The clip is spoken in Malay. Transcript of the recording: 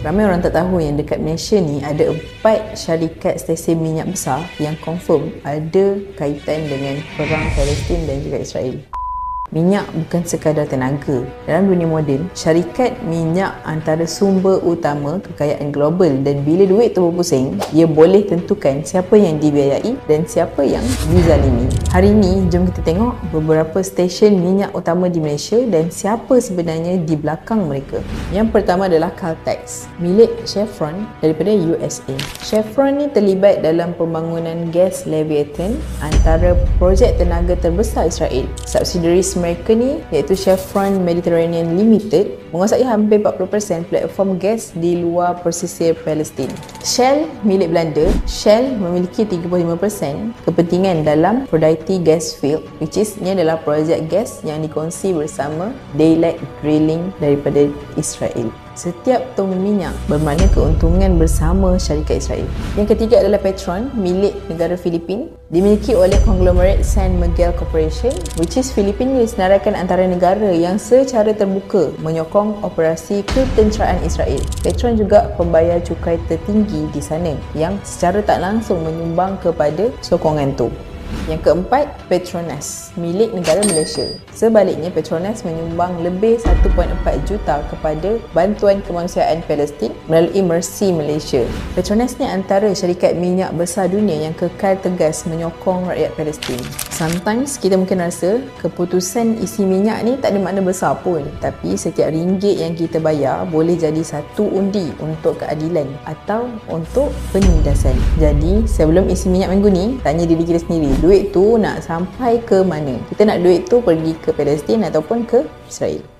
Ramai orang tak tahu yang dekat Malaysia ni ada 4 syarikat stesen minyak besar yang confirm ada kaitan dengan perang Palestin dan juga Israel. Minyak bukan sekadar tenaga. Dalam dunia moden, syarikat minyak antara sumber utama kekayaan global, dan bila duit tu berpusing, ia boleh tentukan siapa yang dibiayai dan siapa yang dizalimi. Hari ini, jom kita tengok beberapa stesen minyak utama di Malaysia dan siapa sebenarnya di belakang mereka. Yang pertama adalah Caltex, milik Chevron daripada USA. Chevron ni terlibat dalam pembangunan gas Leviathan, antara projek tenaga terbesar Israel. Subsidiary mereka ni iaitu Chevron Mediterranean Limited menguasai hampir 40% platform gas di luar pesisir Palestin. Shell milik Belanda. Shell memiliki 35% kepentingan dalam Aphrodite Gas Field, which is ni adalah projek gas yang dikongsi bersama Daylight Drilling daripada Israel. Setiap tong minyak bermakna keuntungan bersama syarikat Israel. Yang ketiga adalah Petron, milik negara Filipin, dimiliki oleh konglomerat San Miguel Corporation, which is Filipin disenaraikan antara negara yang secara terbuka menyokong operasi ketenteraan Israel. Petron juga pembayar cukai tertinggi di sana yang secara tak langsung menyumbang kepada sokongan tu. Yang keempat, Petronas, milik negara Malaysia. Sebaliknya, Petronas menyumbang lebih 1.4 juta kepada bantuan kemanusiaan Palestin melalui Mercy Malaysia. Petronas ni antara syarikat minyak besar dunia yang kekal tegas menyokong rakyat Palestin. Sometimes kita mungkin rasa keputusan isi minyak ni tak ada makna besar pun, tapi setiap ringgit yang kita bayar boleh jadi satu undi untuk keadilan atau untuk penindasan. Jadi, sebelum isi minyak minggu ni, tanya diri kita sendiri, duit tu nak sampai ke mana? Kita nak duit tu pergi ke Palestin ataupun ke Israel?